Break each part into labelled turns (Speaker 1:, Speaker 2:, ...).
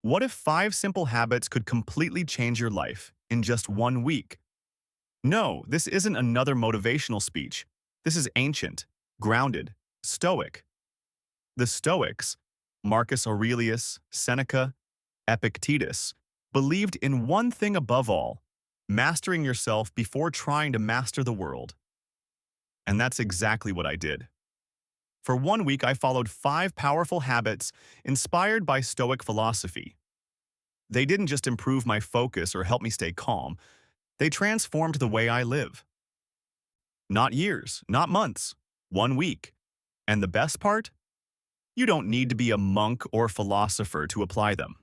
Speaker 1: What if 5 simple habits could completely change your life in just 1 week? No, this isn't another motivational speech. This is ancient, grounded, Stoic. The Stoics, Marcus Aurelius, Seneca, Epictetus, believed in one thing above all, mastering yourself before trying to master the world. And that's exactly what I did. For 1 week, I followed 5 powerful habits inspired by Stoic philosophy. They didn't just improve my focus or help me stay calm, they transformed the way I live. Not years, not months, 1 week. And the best part? You don't need to be a monk or philosopher to apply them.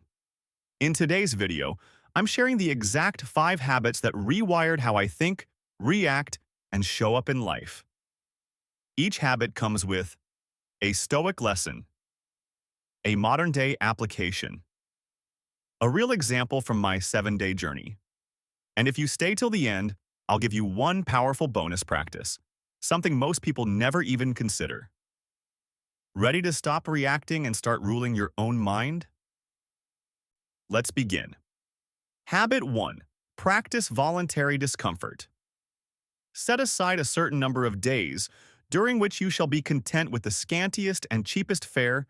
Speaker 1: In today's video, I'm sharing the exact 5 habits that rewired how I think, react, and show up in life. Each habit comes with a Stoic lesson, a modern-day application, a real example from my 7-day journey. And if you stay till the end, I'll give you one powerful bonus practice, something most people never even consider. Ready to stop reacting and start ruling your own mind? Let's begin. Habit 1. Practice voluntary discomfort. Set aside a certain number of days during which you shall be content with the scantiest and cheapest fare,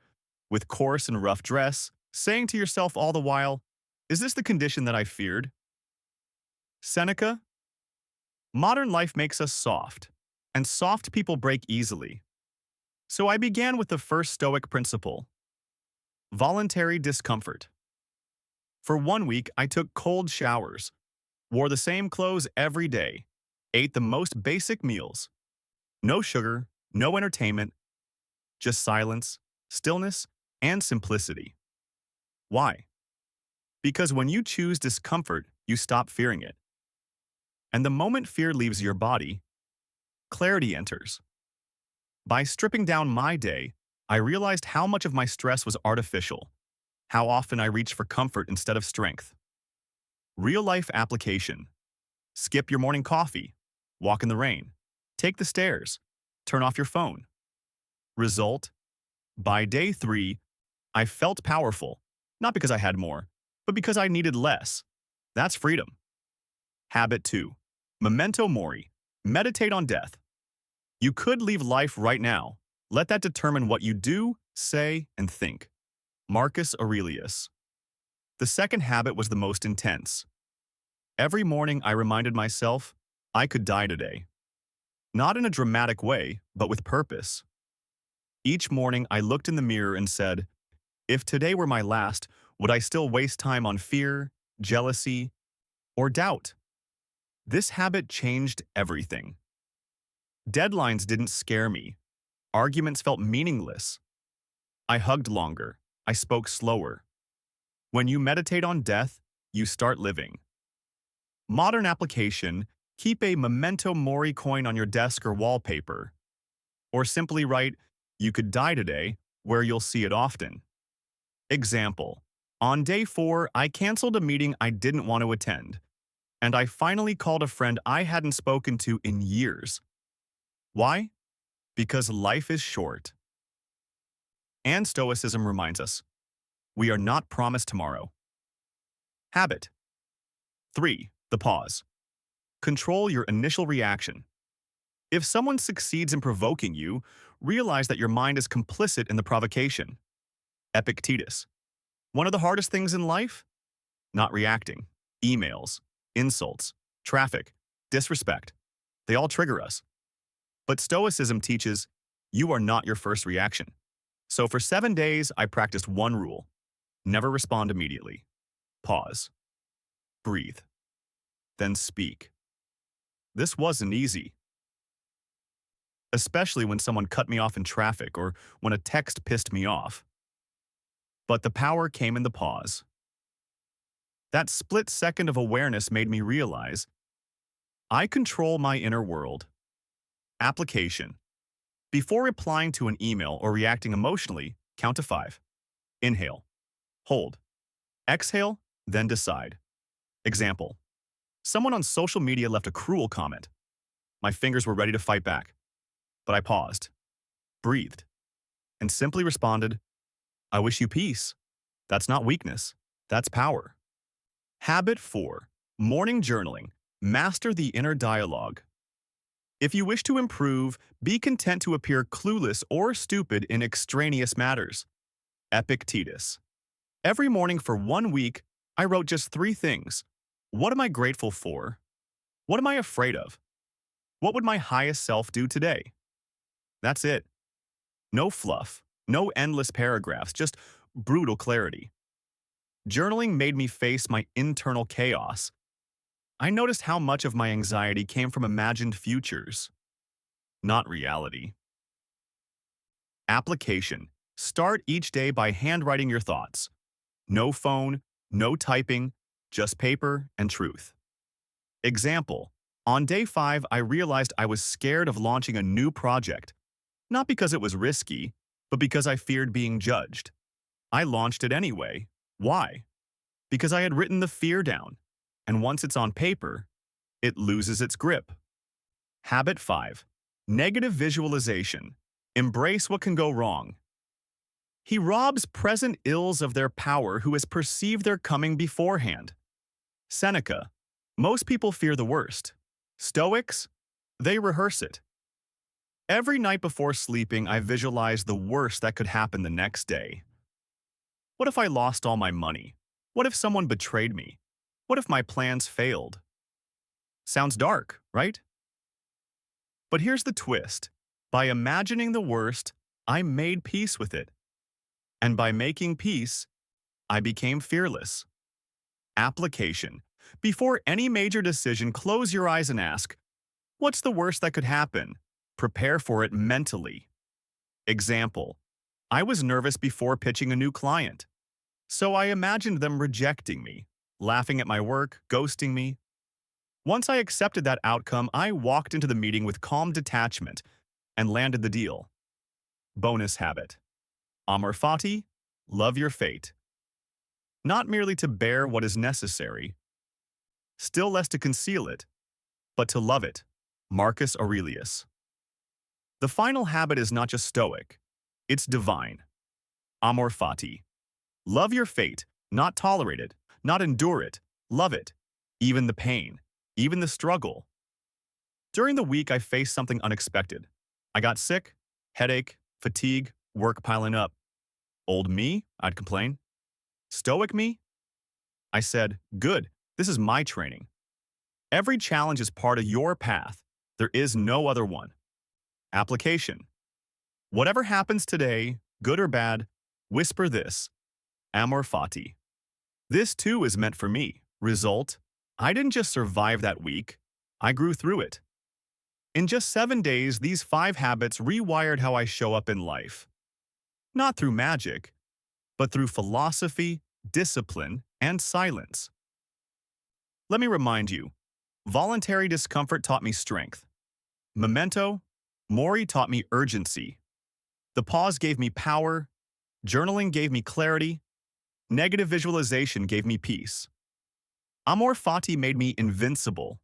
Speaker 1: with coarse and rough dress, saying to yourself all the while, "Is this the condition that I feared?" Seneca. Modern life makes us soft, and soft people break easily. So I began with the first Stoic principle, voluntary discomfort. For 1 week, I took cold showers, wore the same clothes every day, ate the most basic meals. No sugar, no entertainment, just silence, stillness, and simplicity. Why? Because when you choose discomfort, you stop fearing it. And the moment fear leaves your body, clarity enters. By stripping down my day, I realized how much of my stress was artificial, how often I reached for comfort instead of strength. Real-life application. Skip your morning coffee, walk in the rain, take the stairs, turn off your phone. Result? By day 3, I felt powerful, not because I had more, but because I needed less. That's freedom. Habit 2. Memento mori. Meditate on death. You could leave life right now. Let that determine what you do, say, and think. Marcus Aurelius. The second habit was the most intense. Every morning I reminded myself, I could die today. Not in a dramatic way, but with purpose. Each morning I looked in the mirror and said, if today were my last, would I still waste time on fear, jealousy, or doubt? This habit changed everything. Deadlines didn't scare me. Arguments felt meaningless. I hugged longer. I spoke slower. When you meditate on death, you start living. Modern application, keep a memento mori coin on your desk or wallpaper. Or simply write, you could die today, where you'll see it often. Example, on day 4, I canceled a meeting I didn't want to attend, and I finally called a friend I hadn't spoken to in years. Why? Because life is short. And Stoicism reminds us, we are not promised tomorrow. Habit 3. The pause. Control your initial reaction. If someone succeeds in provoking you, realize that your mind is complicit in the provocation. Epictetus. One of the hardest things in life? Not reacting. Emails, insults, traffic, disrespect. They all trigger us. But Stoicism teaches, you are not your first reaction. So for 7 days, I practiced one rule. Never respond immediately. Pause. Breathe. Then speak. This wasn't easy. Especially when someone cut me off in traffic or when a text pissed me off. But the power came in the pause. That split second of awareness made me realize I control my inner world. Application. Before replying to an email or reacting emotionally, count to 5. Inhale. Hold. Exhale, then decide. Example. Someone on social media left a cruel comment. My fingers were ready to fight back. But I paused, breathed, and simply responded, I wish you peace. That's not weakness. That's power. Habit 4. Morning journaling. Master the inner dialogue. If you wish to improve, be content to appear clueless or stupid in extraneous matters. Epictetus. Every morning for 1 week, I wrote just 3 things. What am I grateful for? What am I afraid of? What would my highest self do today? That's it. No fluff, no endless paragraphs, just brutal clarity. Journaling made me face my internal chaos. I noticed how much of my anxiety came from imagined futures, not reality. Application. Start each day by handwriting your thoughts. No phone, no typing, just paper and truth. Example. On day 5, I realized I was scared of launching a new project. Not because it was risky, but because I feared being judged. I launched it anyway. Why? Because I had written the fear down, and once it's on paper, it loses its grip. Habit 5. Negative visualization. Embrace what can go wrong. He robs present ills of their power who has perceived their coming beforehand. Seneca. Most people fear the worst. Stoics, they rehearse it. Every night before sleeping, I visualize the worst that could happen the next day. What if I lost all my money? What if someone betrayed me? What if my plans failed? Sounds dark, right? But here's the twist. By imagining the worst, I made peace with it. And by making peace, I became fearless. Application. Before any major decision, close your eyes and ask, what's the worst that could happen? Prepare for it mentally. Example. I was nervous before pitching a new client. So I imagined them rejecting me, laughing at my work, ghosting me. Once I accepted that outcome, I walked into the meeting with calm detachment and landed the deal. Bonus habit. Amor fati, love your fate. Not merely to bear what is necessary, still less to conceal it, but to love it. Marcus Aurelius. The final habit is not just stoic, it's divine. Amor fati. Love your fate, not tolerate it, not endure it, love it, even the pain, even the struggle. During the week, I faced something unexpected. I got sick, headache, fatigue, work piling up. Old me, I'd complain. Stoic me? I said, good, this is my training. Every challenge is part of your path. There is no other one. Application. Whatever happens today, good or bad, whisper this. Amor fati. This too is meant for me. Result, I didn't just survive that week, I grew through it. In just 7 days, these 5 habits rewired how I show up in life. Not through magic, but through philosophy, discipline, and silence. Let me remind you, voluntary discomfort taught me strength. Memento mori taught me urgency. The pause gave me power. Journaling gave me clarity. Negative visualization gave me peace. Amor fati made me invincible.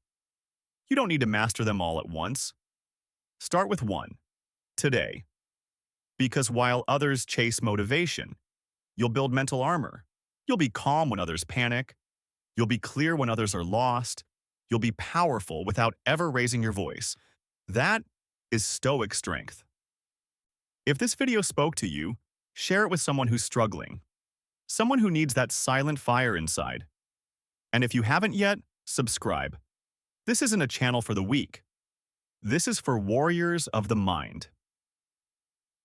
Speaker 1: You don't need to master them all at once. Start with 1. Today. Because while others chase motivation, you'll build mental armor. You'll be calm when others panic. You'll be clear when others are lost. You'll be powerful without ever raising your voice. That is stoic strength. If this video spoke to you, share it with someone who's struggling. Someone who needs that silent fire inside. And if you haven't yet, subscribe. This isn't a channel for the weak. This is for warriors of the mind.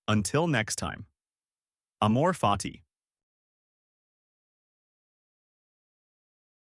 Speaker 1: Until next time. Amor fati.